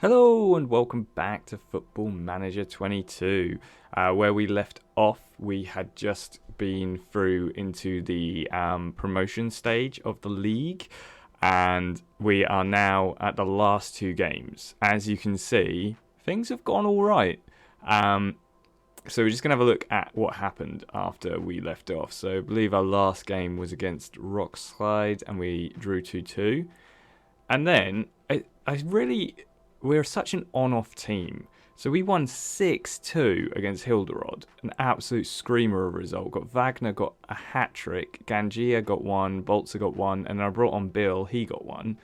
Hello and welcome back to Football Manager 22. Where we left off, we had just been through into the promotion stage of the league, and we are now at the last two games. As you can see, things have gone all right. So we're just going to have a look at what happened after we left off. So I believe our last game was against Rockslide, and we drew 2-2. And then we're such an on-off team. So we won 6-2 against Hilderod. An absolute screamer of a result. Wagner got a hat-trick. Gangia got one. Bolzer got one. And then I brought on Bill. He got one.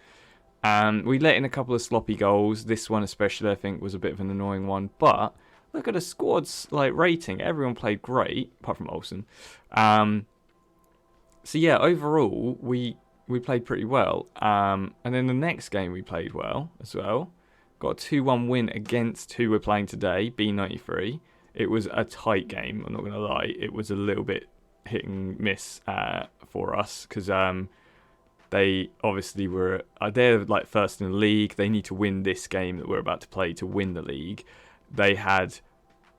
We let in a couple of sloppy goals. This one especially, I think, was a bit of an annoying one. But look at the squad's rating. Everyone played great, apart from Olsen. So yeah, overall, we played pretty well. And then the next game we played well as well. Got a 2-1 win against who we're playing today, B1908. It was a tight game, I'm not going to lie. It was a little bit hit and miss for us because they obviously they're first in the league. They need to win this game that we're about to play to win the league. They had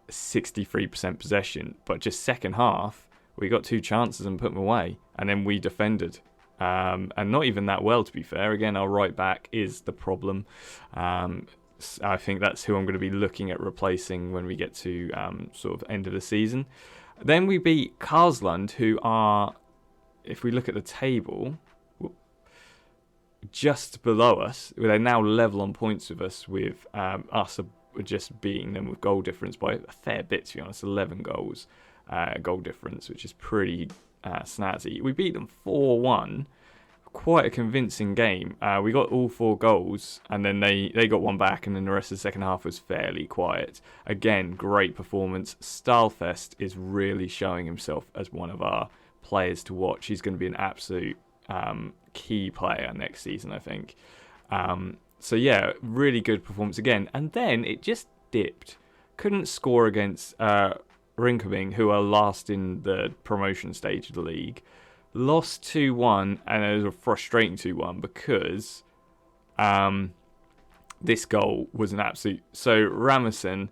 63% possession, but just second half, we got two chances and put them away. And then we defended. And not even that well, to be fair. Again, our right back is the problem. I think that's who I'm going to be looking at replacing when we get to sort of end of the season. Then we beat Karlslund, who are, if we look at the table, just below us. They're now level on points with us, with us just beating them with goal difference by a fair bit, to be honest. 11 goals goal difference, which is pretty snazzy. We beat them 4-1. Quite a convincing game. We got all 4 goals, and then they got one back, and then the rest of the second half was fairly quiet. Again, great performance. Stahlfest is really showing himself as one of our players to watch. He's going to be an absolute key player next season, I think. So yeah, really good performance again. And then it just dipped. Couldn't score against Rinkeby, who are last in the promotion stage of the league. Lost 2-1, and it was a frustrating 2-1 because this goal was an absolute... So Ramerson,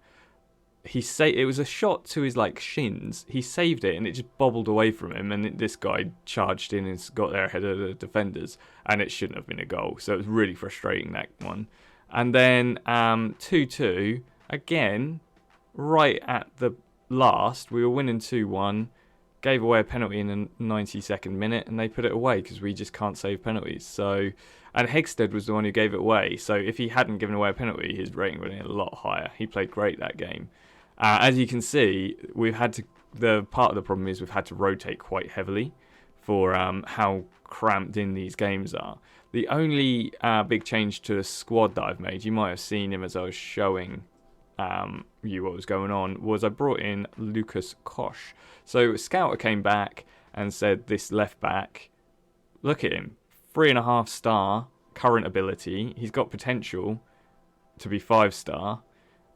it was a shot to his shins. He saved it, and it just bobbled away from him, and this guy charged in and got there ahead of the defenders, and it shouldn't have been a goal. So it was really frustrating, that one. And then 2-2, again, right at the last, we were winning 2-1, gave away a penalty in the 92nd minute, and they put it away because we just can't save penalties. So, and Hegsted was the one who gave it away. So if he hadn't given away a penalty, his rating would have been a lot higher. He played great that game. As you can see, the part of the problem is we've had to rotate quite heavily for how cramped in these games are. The only big change to the squad that I've made, you might have seen him as I was showing you what was going on, was I brought in Lucas Koch. So Scouter came back and said this left back, look at him, 3.5 star current ability. He's got potential to be 5-star.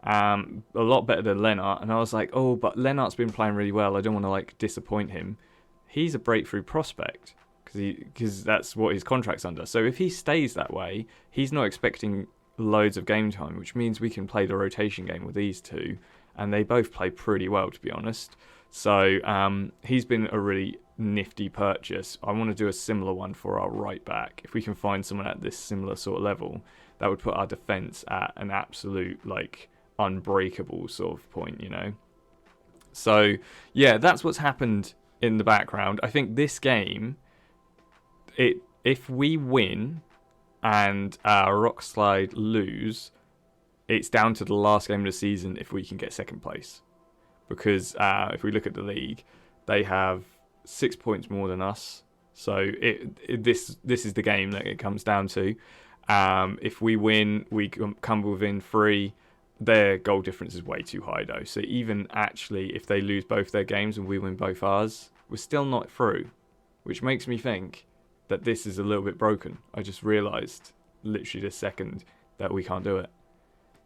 A lot better than Lennart. And I was like, oh, but Lennart's been playing really well. I don't want to disappoint him. He's a breakthrough prospect because that's what his contract's under. So if he stays that way, he's not expecting loads of game time, which means we can play the rotation game with these two, and they both play pretty well, to be honest. So he's been a really nifty purchase. I want to do a similar one for our right back. If we can find someone at this similar sort of level, that would put our defence at an absolute unbreakable sort of point, So yeah, that's what's happened in the background. I think this game, if we win and Rockslide lose, it's down to the last game of the season if we can get second place. Because if we look at the league, they have 6 points more than us. So this is the game that it comes down to. If we win, we come within 3. Their goal difference is way too high, though. So even actually, if they lose both their games and we win both ours, we're still not through. Which makes me think that this is a little bit broken. I just realised literally this second that we can't do it.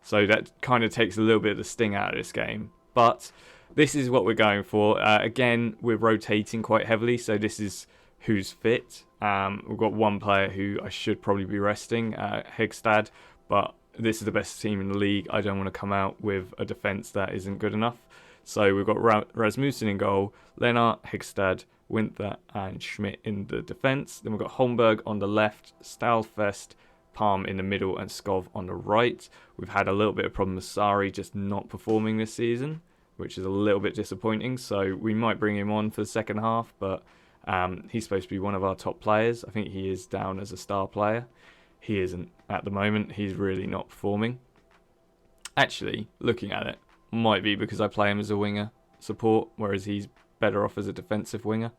So that kind of takes a little bit of the sting out of this game. But this is what we're going for. Again, we're rotating quite heavily, so this is who's fit. We've got one player who I should probably be resting, Hegstad, but this is the best team in the league. I don't want to come out with a defence that isn't good enough. So we've got Rasmussen in goal, Lennart, Hegstad, Winther and Schmidt in the defence. Then we've got Holmberg on the left, Stalfest, Palm in the middle and Skov on the right. We've had a little bit of problem with Sari just not performing this season, which is a little bit disappointing. So we might bring him on for the second half, but he's supposed to be one of our top players. I think he is down as a star player. He isn't at the moment. He's really not performing. Actually, looking at it, might be because I play him as a winger support, whereas he's better off as a defensive winger.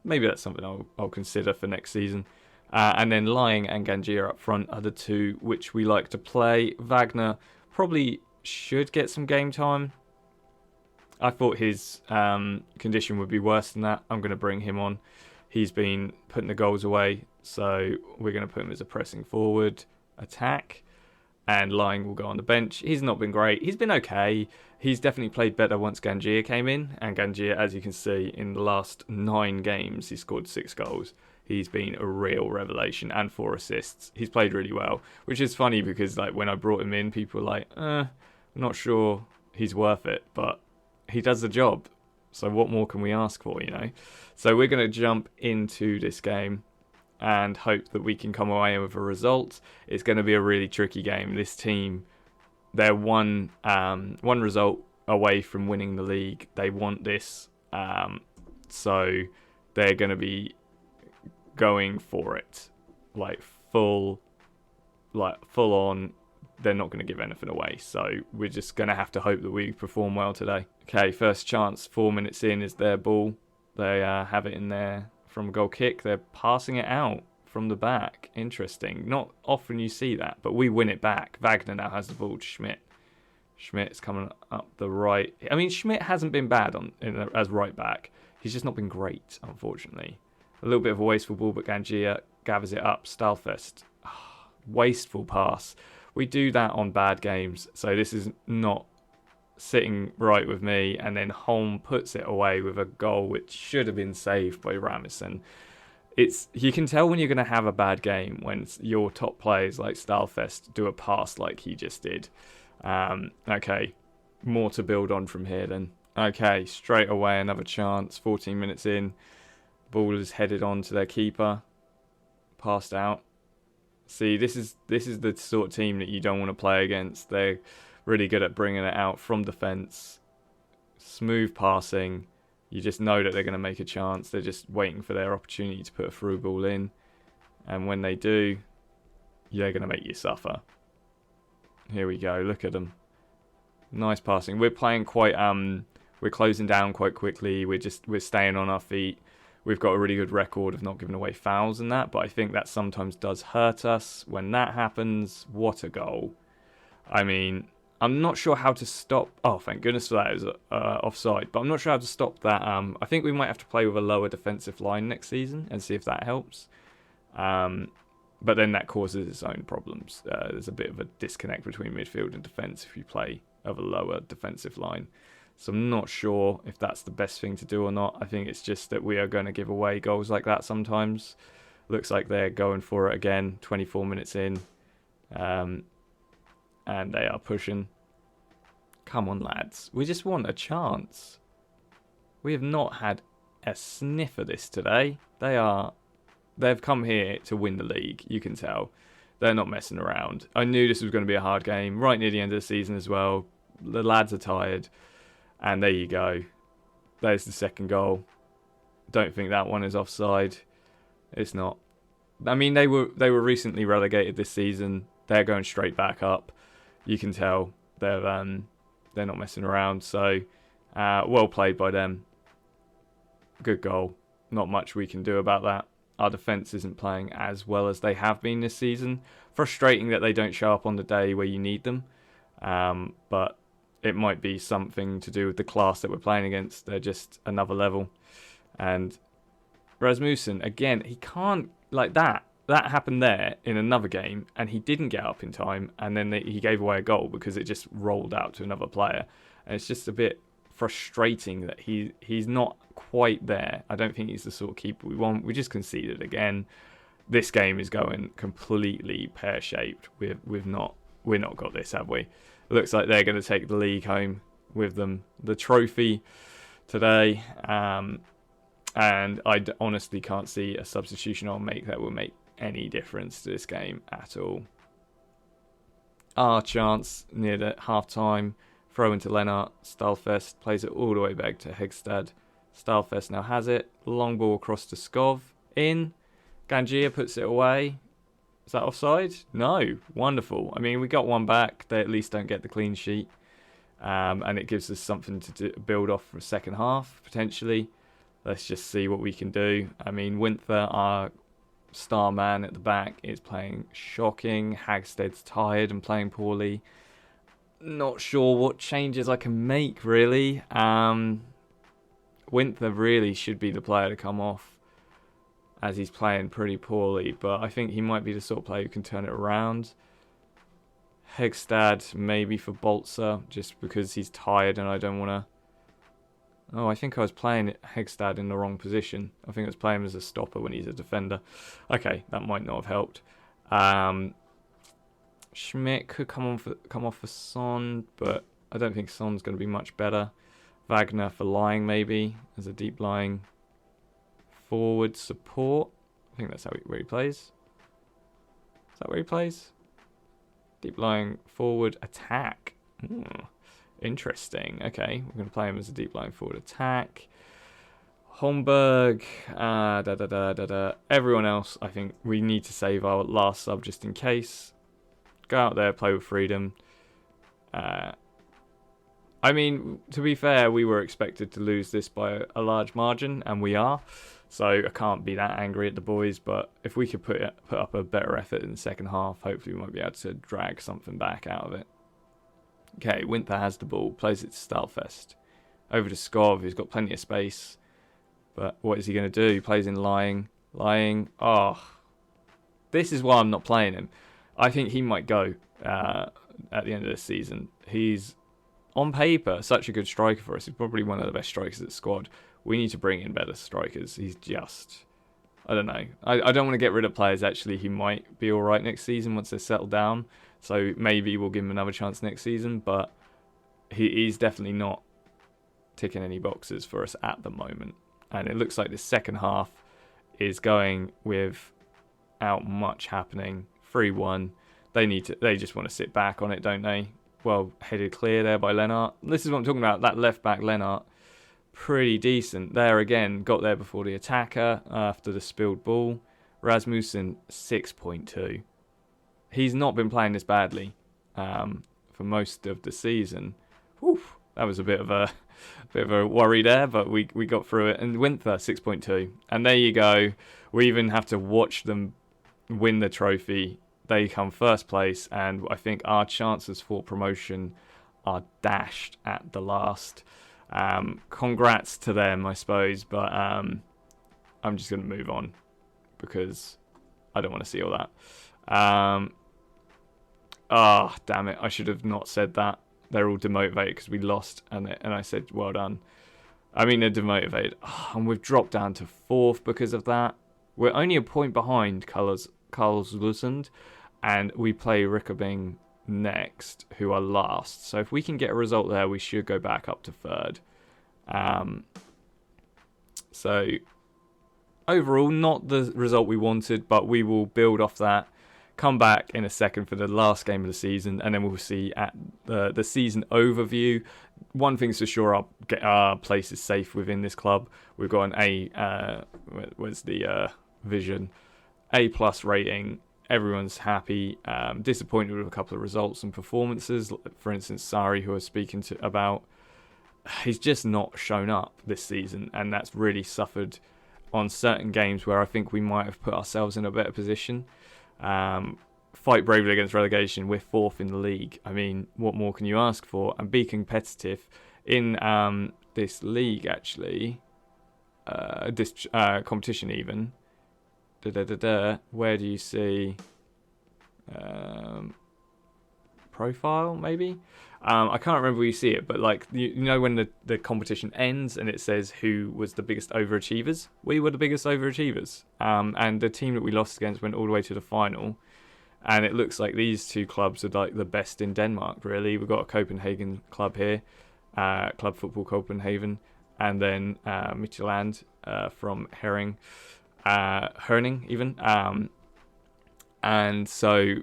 Maybe that's something I'll consider for next season. And then Lying and Gangier up front are the two which we like to play. Wagner probably should get some game time. I thought his condition would be worse than that. I'm going to bring him on. He's been putting the goals away, so we're going to put him as a pressing forward attack. And Lying will go on the bench. He's not been great. He's been okay. He's definitely played better once Gangier came in. And Gangier, as you can see, in the last 9 games, he scored 6 goals. He's been a real revelation and 4 assists. He's played really well, which is funny because like when I brought him in, people were like, I'm not sure he's worth it, but he does the job. So what more can we ask for, you know? So we're going to jump into this game and hope that we can come away with a result. It's going to be a really tricky game. This team, they're one result away from winning the league. They want this, so they're going to be going for it, like full on. They're not going to give anything away, so we're just going to have to hope that we perform well today. Okay, first chance, 4 minutes in, is their ball. They have it in there from a goal kick. They're passing it out from the back. Interesting. Not often you see that, but we win it back. Wagner now has the ball to Schmidt. Schmidt's coming up the right. I mean, Schmidt hasn't been bad as right back. He's just not been great, unfortunately. A little bit of a wasteful ball, but Gangier gathers it up. Stalfest. Wasteful pass. We do that on bad games, so this is not sitting right with me. And then Holm puts it away with a goal which should have been saved by Ramison. You can tell when you're going to have a bad game when your top players like Stalfest do a pass like he just did. Okay, more to build on from here then. Okay, straight away another chance. 14 minutes in, ball is headed on to their keeper, passed out. See, this is the sort of team that you don't want to play against. They're really good at bringing it out from defence. Smooth passing. You just know that they're going to make a chance. They're just waiting for their opportunity to put a through ball in. And when they do, they're going to make you suffer. Here we go. Look at them. Nice passing. We're playing quite... we're closing down quite quickly. We're staying on our feet. We've got a really good record of not giving away fouls and that, but I think that sometimes does hurt us. When that happens, what a goal. I mean, I'm not sure how to stop... Oh, thank goodness for that. It was offside, but I'm not sure how to stop that. I think we might have to play with a lower defensive line next season and see if that helps. But then that causes its own problems. There's a bit of a disconnect between midfield and defence if you play of a lower defensive line. So I'm not sure if that's the best thing to do or not. I think it's just that we are going to give away goals like that sometimes. Looks like they're going for it again, 24 minutes in. And they are pushing. Come on, lads. We just want a chance. We have not had a sniff of this today. They've come here to win the league, you can tell. They're not messing around. I knew this was going to be a hard game, right near the end of the season as well. The lads are tired. And there you go. There's the second goal. Don't think that one is offside. It's not. I mean, they were recently relegated this season. They're going straight back up. You can tell they're not messing around. So, well played by them. Good goal. Not much we can do about that. Our defence isn't playing as well as they have been this season. Frustrating that they don't show up on the day where you need them. But it might be something to do with the class that we're playing against. They're just another level. And Rasmussen, again, he can't... Like that happened there in another game, and he didn't get up in time, and then he gave away a goal because it just rolled out to another player. And it's just a bit frustrating that he's not quite there. I don't think he's the sort of keeper we want. We just conceded again. This game is going completely pear-shaped. We've not we're not got this, have we? It looks like they're going to take the league home with them, the trophy today. And I honestly can't see a substitution I'll make that will make any difference to this game at all. Our chance near the half-time. Throw into Lennart. Stalfest plays it all the way back to Hegstad. Stalfest now has it. Long ball across to Skov. In. Gangia puts it away. Is that offside? No. Wonderful. I mean, we got one back. They at least don't get the clean sheet. And it gives us something to build off for a second half, potentially. Let's just see what we can do. I mean, Winther, our star man at the back, is playing shocking. Hagsted's tired and playing poorly. Not sure what changes I can make, really. Winther really should be the player to come off, as he's playing pretty poorly. But I think he might be the sort of player who can turn it around. Hegstad maybe for Bolzer, just because he's tired and I don't want to... Oh, I think I was playing Hegstad in the wrong position. I think I was playing him as a stopper when he's a defender. Okay, that might not have helped. Schmidt could come off for Son, but I don't think Son's going to be much better. Wagner for lying, maybe, as a deep lying forward support. I think that's where he plays. Is that where he plays? Deep lying forward attack. Interesting. Okay, we're going to play him as a deep lying forward attack. Holmberg, everyone else, I think we need to save our last sub just in case. Go out there, play with freedom. I mean, to be fair, we were expected to lose this by a large margin, and we are. So I can't be that angry at the boys, but if we could put up a better effort in the second half, hopefully we might be able to drag something back out of it. Okay, Winther has the ball, plays it to Stalfest. Over to Skov, who's got plenty of space. But what is he going to do? He plays in lying. Oh, this is why I'm not playing him. I think he might go at the end of this season. He's, on paper, such a good striker for us. He's probably one of the best strikers at the squad. We need to bring in better strikers. He's just... I don't know. I don't want to get rid of players, actually. He might be all right next season once they're settled down. So maybe we'll give him another chance next season. But he's definitely not ticking any boxes for us at the moment. And it looks like the second half is going without much happening. 3-1. They just want to sit back on it, don't they? Well, headed clear there by Lennart. This is what I'm talking about. That left back Lennart, pretty decent. There again, got there before the attacker after the spilled ball. Rasmussen, 6.2. He's not been playing this badly for most of the season. Whew, that was a bit of a worry there, but we got through it. And Winther, 6.2. And there you go. We even have to watch them win the trophy. They come first place, and I think our chances for promotion are dashed at the last. Congrats to them, I suppose, but I'm just going to move on because I don't want to see all that. Damn it, I should have not said that. They're all demotivated because we lost, and I said, well done. I mean, they're demotivated. And we've dropped down to 4th because of that. We're only a point behind Karlslusund, and we play Rickabing next, who are last. So if we can get a result there, we should go back up to 3rd. So overall, not the result we wanted, but we will build off that. Come back in a second for the last game of the season, and then we'll see at the season overview. One thing's for sure, our place is safe within this club. We've got an A, where's the vision? A+ rating. Everyone's happy. Disappointed with a couple of results and performances. For instance, Sari, who I was speaking about, he's just not shown up this season, and that's really suffered on certain games where I think we might have put ourselves in a better position. Fight bravely against relegation. We're 4th in the league. I mean, what more can you ask for? And be competitive in this league, actually. This competition, even. Where do you see profile, maybe? I can't remember where you see it, but like you know when the competition ends and it says who was the biggest overachievers? We were the biggest overachievers. And the team that we lost against went all the way to the final. And it looks like these two clubs are like the best in Denmark, really. We've got a Copenhagen club here, Club Football Copenhagen, and then Midtjylland from Herning even. And so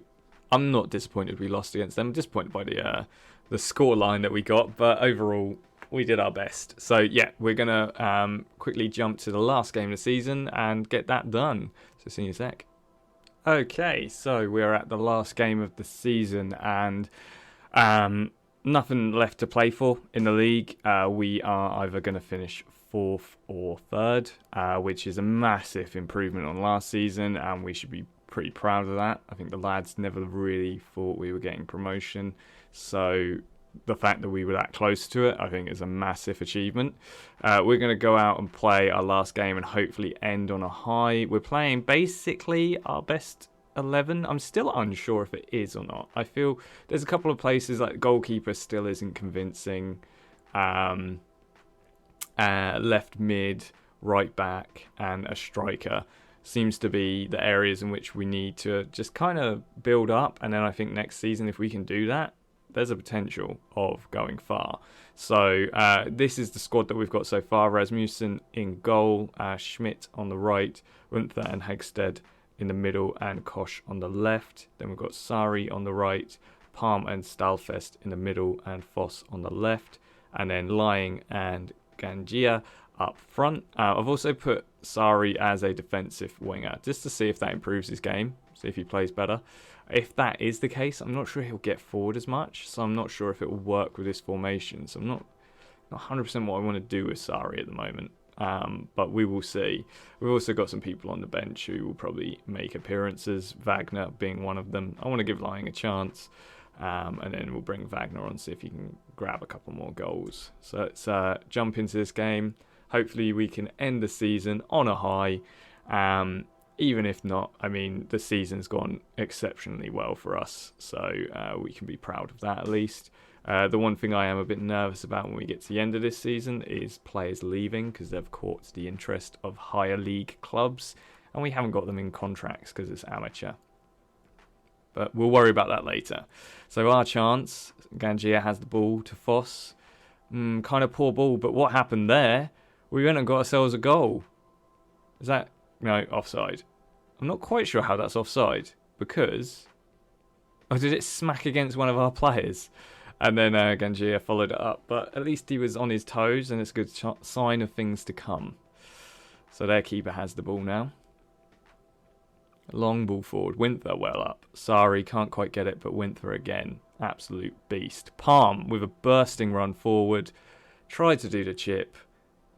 I'm not disappointed we lost against them. I'm disappointed by the score line that we got, but overall we did our best. So yeah, we're gonna quickly jump to the last game of the season and get that done. So see you in a sec. Okay, so we're at the last game of the season, and nothing left to play for in the league. We are either going to finish 4th or 3rd, which is a massive improvement on last season, and we should be pretty proud of that. I think the lads never really thought we were getting promotion, so the fact that we were that close to it, I think, is a massive achievement. We're going to go out and play our last game and hopefully end on a high. We're playing basically our best 11. I'm still unsure if it is or not. I feel there's a couple of places like goalkeeper still isn't convincing. Left mid, right back, and a striker seems to be the areas in which we need to just kind of build up. And then I think next season, if we can do that, there's a potential of going far. So this is the squad that we've got so far. Rasmussen in goal, Schmidt on the right, Gunther and Hegstead in the middle, and Kosh on the left. Then we've got Sari on the right, Palm and Stalfest in the middle, and Foss on the left. And then Lying and Gangia up front. I've also put Sari as a defensive winger, just to see if that improves his game, see if he plays better. If that is the case, I'm not sure he'll get forward as much, so I'm not sure if it will work with this formation. So I'm not 100% what I want to do with Sari at the moment, but we will see. We've also got some people on the bench who will probably make appearances, Wagner being one of them. I want to give Lying a chance, and then we'll bring Wagner on, see if he can grab a couple more goals. So let's jump into this game. Hopefully we can end the season on a high. Even if not, I mean, the season's gone exceptionally well for us, so we can be proud of that at least. The one thing I am a bit nervous about when we get to the end of this season is players leaving, because they've caught the interest of higher league clubs, and we haven't got them in contracts because it's amateur. But we'll worry about that later. So our chance, Gangia has the ball to Foss. Kind of poor ball, but what happened there? We went and got ourselves a goal. Is that... No, offside. I'm not quite sure how that's offside, because... Oh, did it smack against one of our players? And then Gangia followed it up, but at least he was on his toes, and it's a good sign of things to come. So their keeper has the ball now. Long ball forward. Winther well up. Sari can't quite get it, but Winther again. Absolute beast. Palm with a bursting run forward. Tried to do the chip.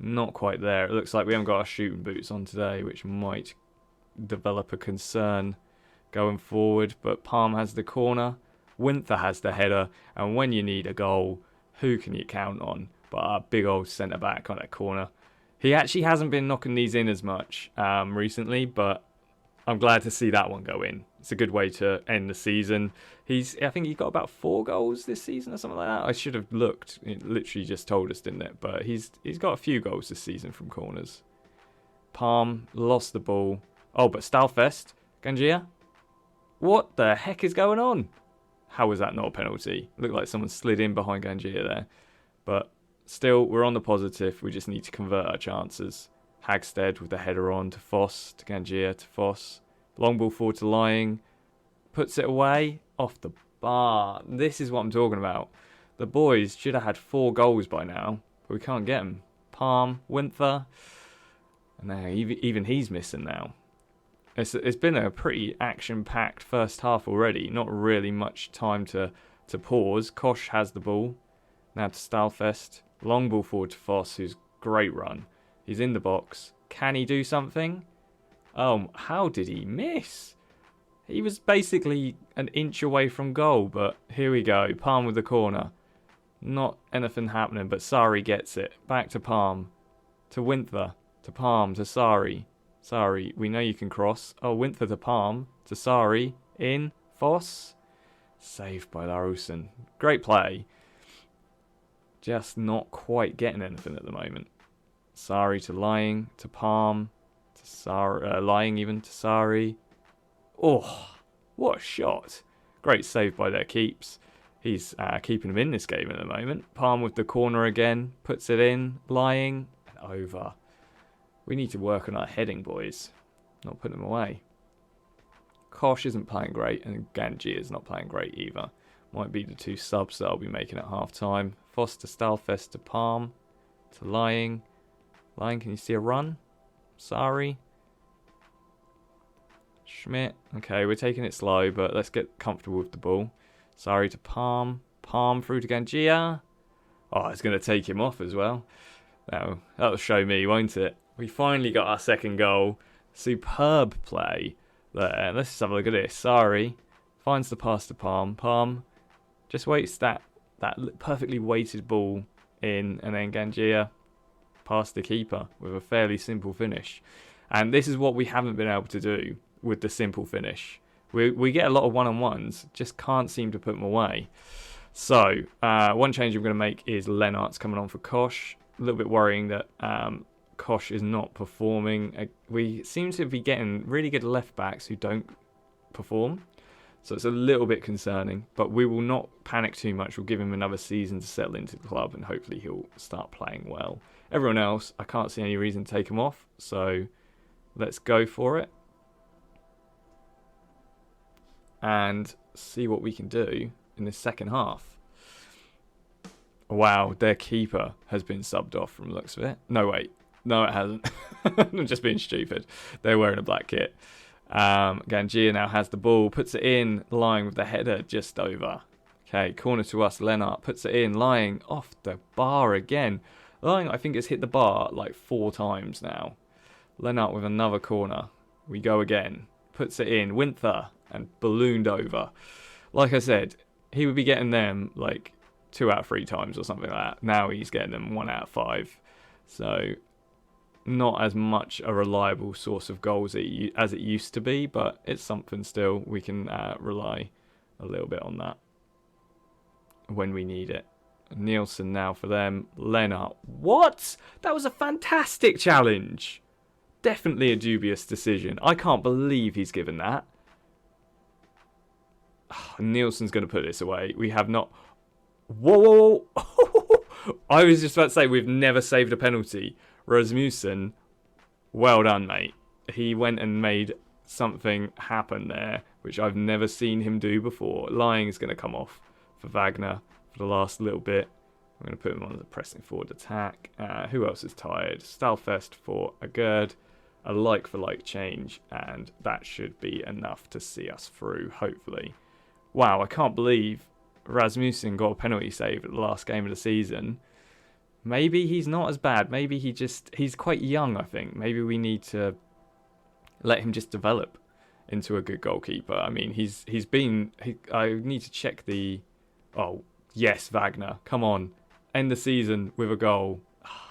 Not quite there. It looks like we haven't got our shooting boots on today, which might develop a concern going forward. But Palm has the corner. Winther has the header. And when you need a goal, who can you count on but our big old centre-back on that corner? He actually hasn't been knocking these in as much recently, but I'm glad to see that one go in. It's a good way to end the season. I think he got about 4 goals this season or something like that. I should have looked. It literally just told us, didn't it? But he's got a few goals this season from corners. Palm lost the ball. Oh, but Stalfest, Gangia. What the heck is going on? How was that not a penalty? It looked like someone slid in behind Gangia there. But still, we're on the positive. We just need to convert our chances. Hagstead with the header on to Foss, to Gangia, to Foss. Long ball forward to Lying. Puts it away. Off the bar. This is what I'm talking about. The boys should have had 4 goals by now, but we can't get them. Palm, Winther. And now even he's missing now. It's been a pretty action-packed first half already. Not really much time to pause. Kosh has the ball. Now to Stalfest. Long ball forward to Foss, who's great run. He's in the box. Can he do something? Oh, how did he miss? He was basically an inch away from goal, but here we go. Palm with the corner. Not anything happening, but Sari gets it. Back to Palm. To Winther. To Palm. To Sari. Sari, we know you can cross. Oh, Winther to Palm. To Sari. In. Foss. Saved by Larusen. Great play. Just not quite getting anything at the moment. Sari to Lying. To Palm. To Sari. Lying even to Sari. Oh, What a shot. Great save by their keeps. He's keeping them in this game at the moment. Palm with the corner again. Puts it in. Lying. And over. We need to work on our heading, boys. Not putting them away. Kosh isn't playing great, and Ganji is not playing great either. Might be the two subs that I'll be making at half time. Foster, Stalfest to Palm. To Lying. Lying, can you see a run? Sorry. Schmidt. Okay, we're taking it slow, but let's get comfortable with the ball. Sorry to Palm. Palm through to Ganjia. Oh, it's going to take him off as well. That'll show me, won't it? We finally got our second goal. Superb play there. Let's just have a look at this. Sorry. Finds the pass to Palm. Palm just waits that perfectly weighted ball in, and then Ganjia past the keeper with a fairly simple finish. And this is what we haven't been able to do with the simple finish. We get a lot of one-on-ones, just can't seem to put them away. So, one change I'm going to make is Lennart's coming on for Kosh. A little bit worrying that Kosh is not performing. We seem to be getting really good left-backs who don't perform. So it's a little bit concerning, but we will not panic too much. We'll give him another season to settle into the club, and hopefully he'll start playing well. Everyone else, I can't see any reason to take him off, so let's go for it. And see what we can do in the second half. Wow, their keeper has been subbed off from the looks of it. No, wait. No, it hasn't. I'm just being stupid. They're wearing a black kit. Ganjia now has the ball, puts it in, Lying with the header just over. Okay, corner to us, Lennart puts it in, Lying off the bar again. Lying, I think, has hit the bar like 4 times now. Lennart with another corner. We go again. Puts it in, Winther, and ballooned over. Like I said, he would be getting them like 2 out of 3 times or something like that. Now he's getting them 1 out of 5. So not as much a reliable source of goals as it used to be, but it's something still. We can rely a little bit on that when we need it. Nielsen now for them. Lennart. What? That was a fantastic challenge. Definitely a dubious decision. I can't believe he's given that. Nielsen's going to put this away. We have not... Whoa! I was just about to say, we've never saved a penalty. Rasmussen, well done, mate. He went and made something happen there, which I've never seen him do before. Lying is going to come off for Wagner for the last little bit. I'm going to put him on the pressing forward attack. Who else is tired? Stalfest for a Gerd. A like-for-like change, and that should be enough to see us through, hopefully. Wow, I can't believe Rasmussen got a penalty save at the last game of the season. Maybe he's not as bad. Maybe he's quite young, I think. Maybe we need to let him just develop into a good goalkeeper. I mean, I need to check the... Oh, yes, Wagner. Come on. End the season with a goal.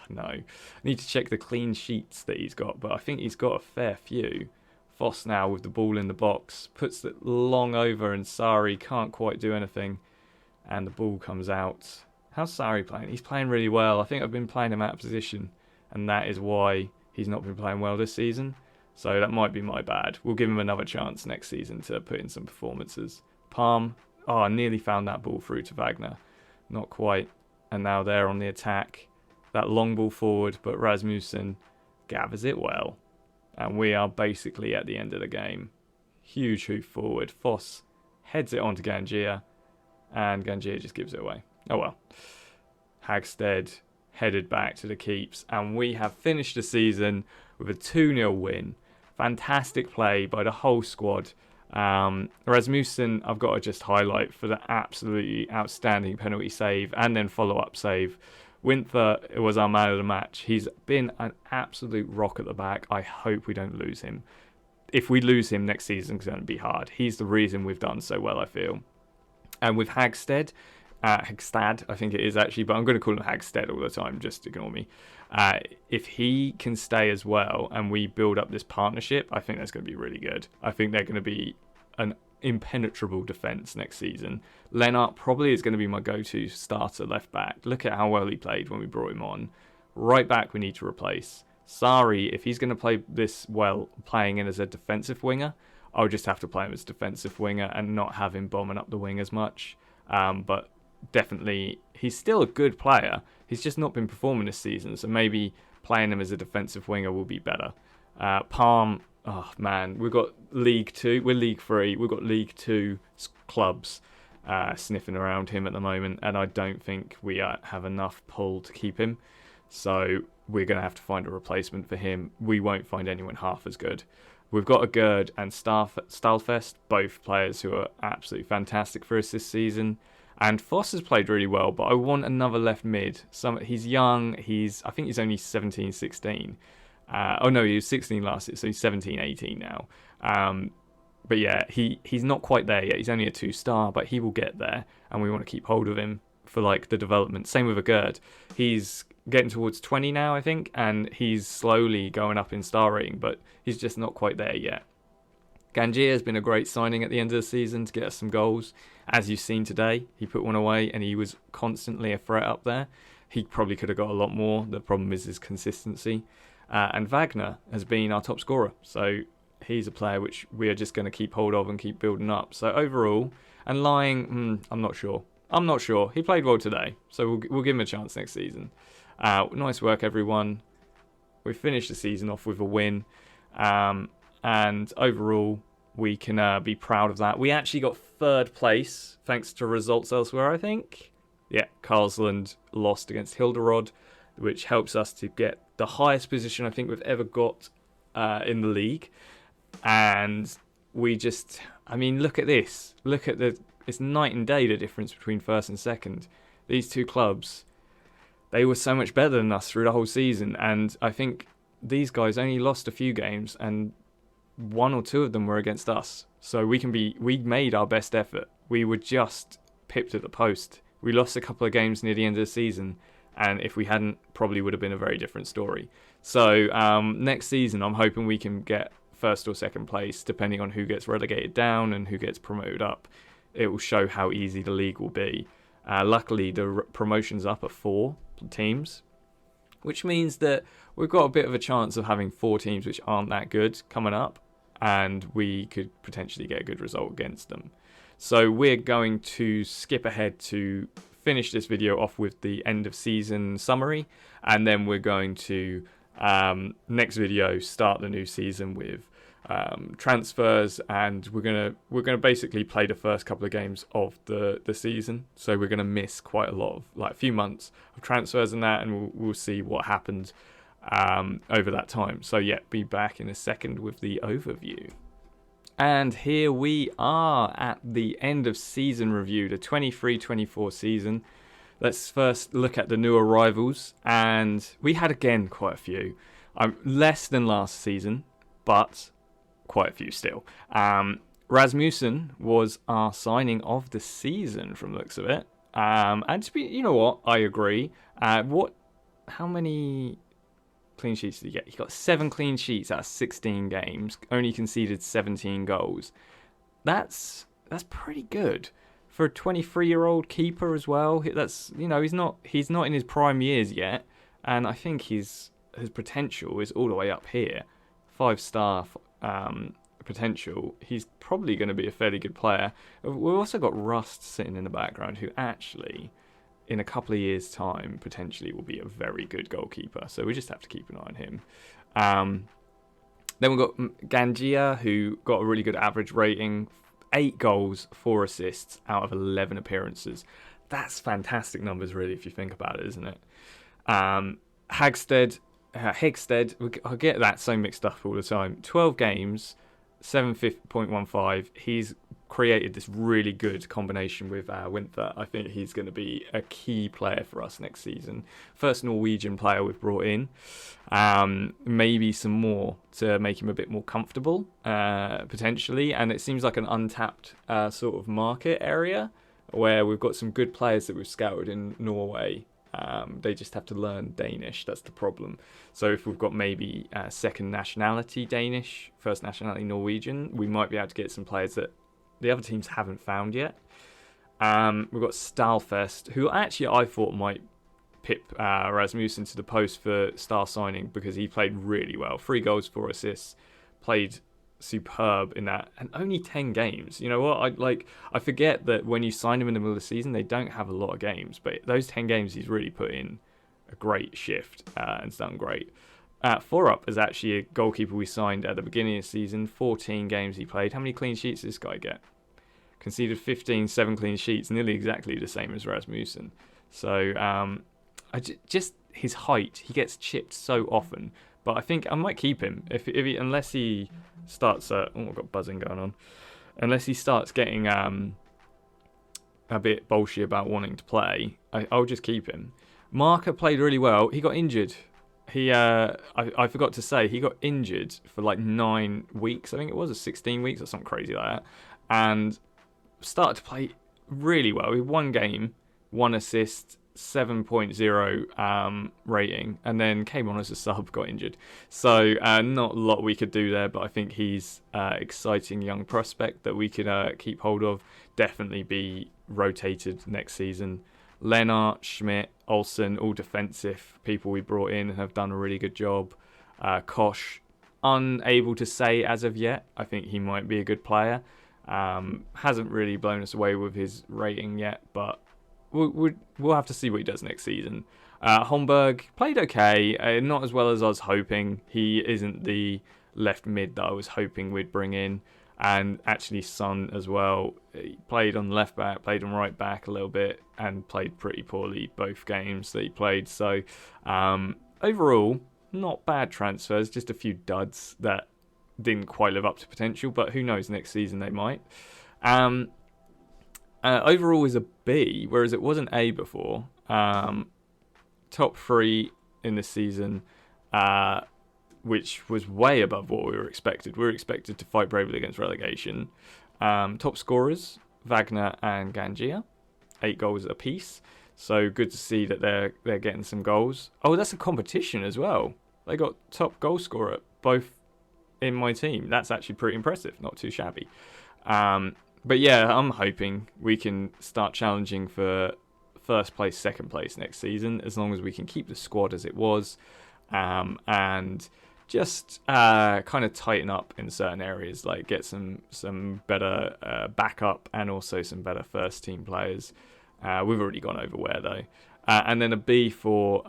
No. I need to check the clean sheets that he's got, but I think he's got a fair few. Voss now with the ball in the box. Puts it long over, and Sari can't quite do anything. And the ball comes out. How's Sari playing? He's playing really well. I think I've been playing him out of position, and that is why he's not been playing well this season. So that might be my bad. We'll give him another chance next season to put in some performances. Palm. Oh, I nearly found that ball through to Wagner. Not quite. And now they're on the attack. That long ball forward, but Rasmussen gathers it well. And we are basically at the end of the game. Huge hoof forward. Voss heads it onto Ganjia, and Ganjia just gives it away. Oh well. Hagstead headed back to the keeps, and we have finished the season with a 2-0 win. Fantastic play by the whole squad. Rasmussen, I've got to just highlight for the absolutely outstanding penalty save and then follow-up save. Winther was our man of the match. He's been an absolute rock at the back. I hope we don't lose him. If we lose him next season, it's going to be hard. He's the reason we've done so well, I feel. And with Hagstad, I think it is actually, but I'm going to call him Hagstead all the time, just ignore me. If he can stay as well and we build up this partnership, I think that's going to be really good. I think they're going to be an impenetrable defence next season. Lennart probably is going to be my go-to starter left back. Look at how well he played when we brought him on. Right back we need to replace. Sari, if he's going to play this well, playing in as a defensive winger, I'll just have to play him as defensive winger and not have him bombing up the wing as much. But definitely, he's still a good player. He's just not been performing this season, so maybe playing him as a defensive winger will be better. Palm, oh man, we've got League 2, we're League 3, we've got League 2 clubs sniffing around him at the moment, and I don't think we have enough pull to keep him. So we're going to have to find a replacement for him. We won't find anyone half as good. We've got a Gerd and Stylefest, both players who are absolutely fantastic for us this season. And Foss has played really well, but I want another left mid. He's young. I think he's only 17, 16. Oh no, he was 16 last year, so he's 17, 18 now. But yeah, he's not quite there yet. He's only a 2-star, but he will get there, and we want to keep hold of him for like the development. Same with a Gerd. He's getting towards 20 now, I think, and he's slowly going up in star rating, but he's just not quite there yet. Gangia has been a great signing at the end of the season to get us some goals. As you've seen today, he put one away and he was constantly a threat up there. He probably could have got a lot more. The problem is his consistency. And Wagner has been our top scorer, so he's a player which we are just going to keep hold of and keep building up. So overall, and Lying, I'm not sure. He played well today, so we'll give him a chance next season. Nice work, everyone. We finished the season off with a win, and overall, we can be proud of that. We actually got 3rd place, thanks to results elsewhere, I think. Yeah, Karlsland lost against Hilderod, which helps us to get the highest position I think we've ever got in the league. And we just, look at this. It's night and day, the difference between 1st and 2nd. These two clubs, they were so much better than us through the whole season. And I think these guys only lost a few games, and 1 or 2 of them were against us. So we made our best effort. We were just pipped at the post. We lost a couple of games near the end of the season, and if we hadn't, probably would have been a very different story. So next season, I'm hoping we can get 1st or 2nd place, depending on who gets relegated down and who gets promoted up. It will show how easy the league will be. Luckily, the promotion's up at 4 teams, which means that we've got a bit of a chance of having 4 teams which aren't that good coming up, and we could potentially get a good result against them. So we're going to skip ahead to finish this video off with the end of season summary, and then we're going to next video start the new season with transfers, and we're gonna basically play the first couple of games of the season. So we're gonna miss quite a lot of a few months of transfers and that, and we'll see what happened over that time. So yeah, be back in a second with the overview. And here we are at the end of season review, the 23-24 season. Let's first look at the new arrivals, and we had again quite a few. Less than last season, but quite a few still. Rasmussen was our signing of the season from the looks of it. And to be, you know what, I agree. How many clean sheets did he get? He got 7 clean sheets out of 16 games, only conceded 17 goals. That's pretty good for a 23-year-old keeper as well. That's, he's not in his prime years yet, and I think his potential is all the way up here. 5-star potential. He's probably going to be a fairly good player. We've also got Rust sitting in the background, who actually, in a couple of years' time, potentially will be a very good goalkeeper. So we just have to keep an eye on him. Then we've got Gangia, who got a really good average rating. 8 goals, 4 assists out of 11 appearances. That's fantastic numbers, really, if you think about it, isn't it? Hegstead, I get that so mixed up all the time. 12 games, 7.15. He's created this really good combination with Winther. I think he's going to be a key player for us next season. First Norwegian player we've brought in. Maybe some more to make him a bit more comfortable, potentially. And it seems like an untapped sort of market area where we've got some good players that we've scouted in Norway. They just have to learn Danish. That's the problem. So if we've got maybe second nationality Danish, first nationality Norwegian, we might be able to get some players that the other teams haven't found yet. We've got Stalfest, who actually I thought might pip Rasmussen to the post for star signing because he played really well. 3 goals, 4 assists. Played superb in that, and only 10 games. You know what? I forget that when you sign him in the middle of the season, they don't have a lot of games, but those 10 games he's really put in a great shift and it's done great. Forup is actually a goalkeeper we signed at the beginning of the season. 14 games he played. How many clean sheets did this guy get? Conceded 15, 7 clean sheets, nearly exactly the same as Rasmussen. So just his height, he gets chipped so often. But I think I might keep him unless he starts. I've got buzzing going on. Unless he starts getting a bit bolshy about wanting to play, I'll just keep him. Marker played really well. He got injured. I forgot to say, he got injured for like 9 weeks. I think it was, or 16 weeks or something crazy like that. And started to play really well. He had 1 game, 1 assist, 7.0 rating, and then came on as a sub, got injured. So not a lot we could do there, but I think he's exciting young prospect that we could keep hold of. Definitely be rotated next season. Lennart, Schmidt, Olsen, all defensive people we brought in and have done a really good job. Kosh, unable to say as of yet. I think he might be a good player. Hasn't really blown us away with his rating yet, but we'll have to see what he does next season. Homburg played okay, not as well as I was hoping. He isn't the left mid that I was hoping we'd bring in. And actually Son as well. He played on left back, played on right back a little bit, and played pretty poorly both games that he played. So overall, not bad transfers, just a few duds that didn't quite live up to potential, but who knows, next season they might. Overall is a B, whereas it was an A before. Top 3 in this season, which was way above what we were expected. We were expected to fight bravely against relegation. Top scorers, Wagner and Gangia, 8 goals apiece. So good to see that they're getting some goals. Oh, that's a competition as well. They got top goal scorer both in my team. That's actually pretty impressive. Not too shabby. But yeah, I'm hoping we can start challenging for first place, second place next season, as long as we can keep the squad as it was, and just kind of tighten up in certain areas, like get some better backup and also some better first team players. We've already gone over where though. And then a B for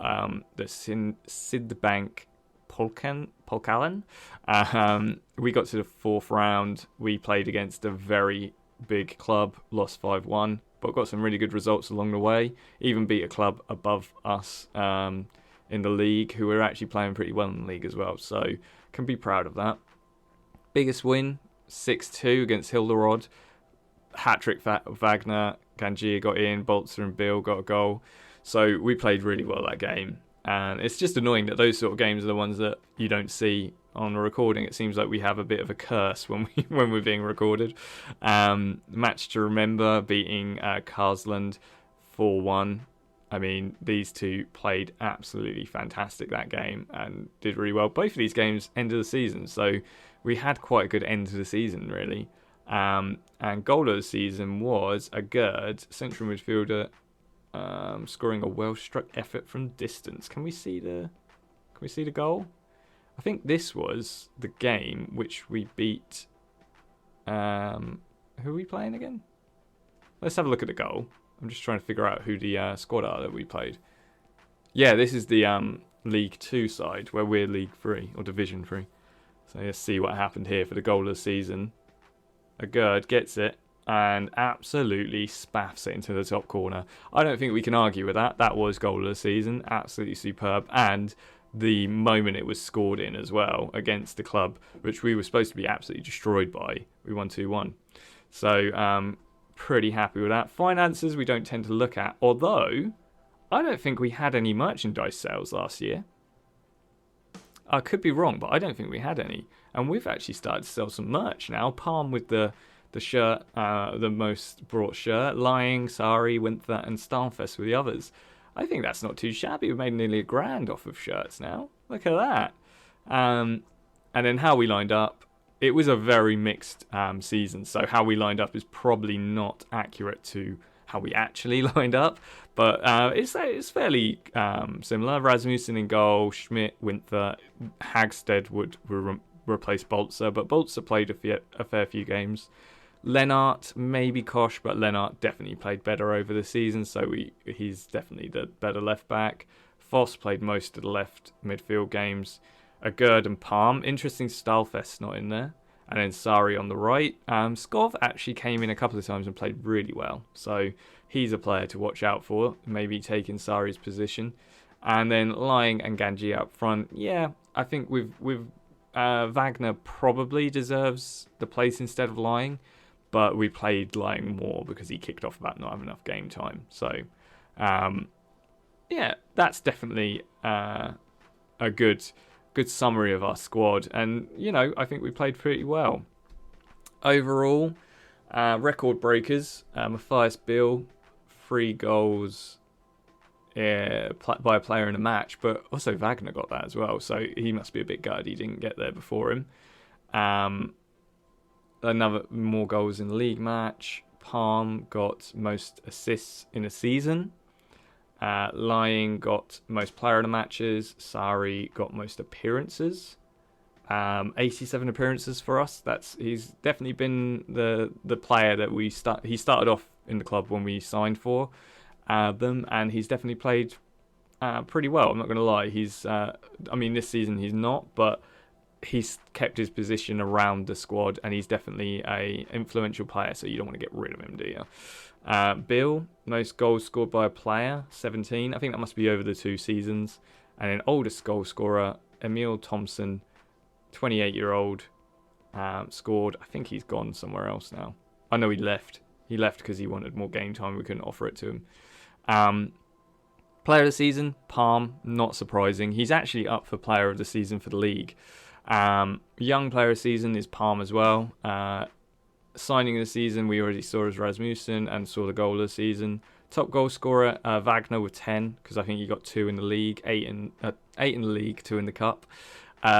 the Sidbank Polkalen. We got to the 4th round. We played against a very big club, lost 5-1, but got some really good results along the way. Even beat a club above us in the league, who were actually playing pretty well in the league as well. So can be proud of that. Biggest win, 6-2 against Hilderod. Hat-trick Wagner, Gangia got in, Bolzer and Bill got a goal. So we played really well that game. And it's just annoying that those sort of games are the ones that you don't see on a recording. It seems like we have a bit of a curse when we're being recorded. Match to remember, beating Karsland 4-1. I mean, these two played absolutely fantastic that game and did really well. Both of these games end of the season, so we had quite a good end to the season, really. And goal of the season was a Gerd, central midfielder, scoring a well-struck effort from distance. Can we see the goal? I think this was the game which we beat. Who are we playing again? Let's have a look at the goal. I'm just trying to figure out who the squad are that we played. Yeah, this is the League 2 side, where we're League 3, or Division 3. So let's see what happened here for the goal of the season. A Gerd gets it and absolutely spaffs it into the top corner. I don't think we can argue with that. That was goal of the season. Absolutely superb. And the moment it was scored in as well against the club, which we were supposed to be absolutely destroyed by. We won 2-1. So, pretty happy with that. Finances we don't tend to look at, although I don't think we had any merchandise sales last year. I could be wrong, but I don't think we had any. And we've actually started to sell some merch now. Palm with the shirt, the most brought shirt. Lying, Sari, Winther and Starfest with the others. I think that's not too shabby. We've made nearly $1,000 off of shirts now. Look at that. And then how we lined up. It was a very mixed season, so how we lined up is probably not accurate to how we actually lined up, but it's fairly similar. Rasmussen in goal, Schmidt, Winther, Hagstead replace Boltzer, but Boltzer played a fair few games. Lennart, maybe Kosh, but Lennart definitely played better over the season, so he's definitely the better left back. Voss played most of the left midfield games. Gerd and Palm. Interesting, Stylefest's not in there. And then Sari on the right. Skov actually came in a couple of times and played really well, so he's a player to watch out for, maybe taking Sari's position. And then Lying and Ganji up front. Yeah, I think with Wagner probably deserves the place instead of Lying, but we played Lying more because he kicked off about not having enough game time. So, yeah, that's definitely a good summary of our squad. And, I think we played pretty well. Overall, record breakers, Matthias Bill, 3 goals by a player in a match, but also Wagner got that as well, so he must be a bit gutted he didn't get there before him. Another more goals in the league match. Palm got most assists in a season. Lying got most player of the matches. Sari got most appearances. 87 appearances for us. He's definitely been the player that he started off in the club when we signed for them, and he's definitely played pretty well. I'm not going to lie. This season he's not, but he's kept his position around the squad, and he's definitely a influential player, so you don't want to get rid of him, do you? Bill, most goals scored by a player, 17. I think that must be over the 2 seasons. And then oldest goal scorer, Emil Thompson, 28-year-old, scored. I think he's gone somewhere else now. I know he left. He left because he wanted more game time. We couldn't offer it to him. Player of the season, Palm, not surprising. He's actually up for player of the season for the league. Young player of the season is Palm as well. Signing of the season, we already saw as Rasmussen and saw the goal of the season. Top goal scorer, Wagner with 10, because I think he got 2 in the league, 8 in the league, 2 in the cup.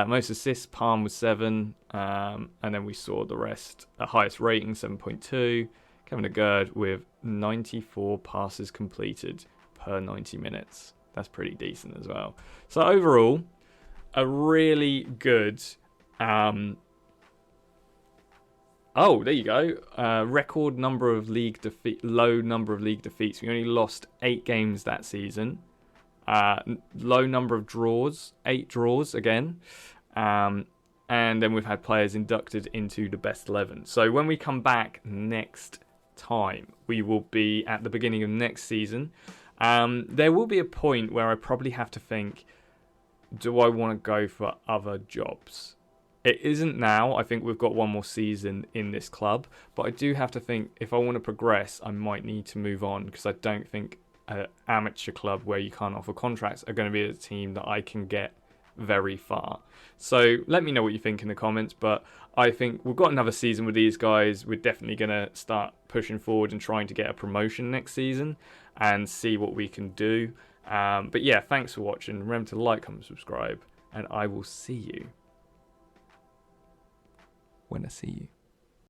Most assists, Palm with 7, and then we saw the rest. Highest rating, 7.2. Kevin Gerd with 94 passes completed per 90 minutes. That's pretty decent as well. So overall, a really good... there you go. Record number of low number of league defeats. We only lost 8 games that season. Low number of draws, 8 draws again. And then we've had players inducted into the best 11. So when we come back next time, we will be at the beginning of next season. There will be a point where I probably have to think, do I want to go for other jobs? It isn't now. I think we've got 1 more season in this club, but I do have to think if I want to progress, I might need to move on, because I don't think an amateur club where you can't offer contracts are going to be a team that I can get very far. So let me know what you think in the comments, but I think we've got another season with these guys. We're definitely going to start pushing forward and trying to get a promotion next season and see what we can do. But yeah, thanks for watching. Remember to like, comment, subscribe, and I will see you when I see you.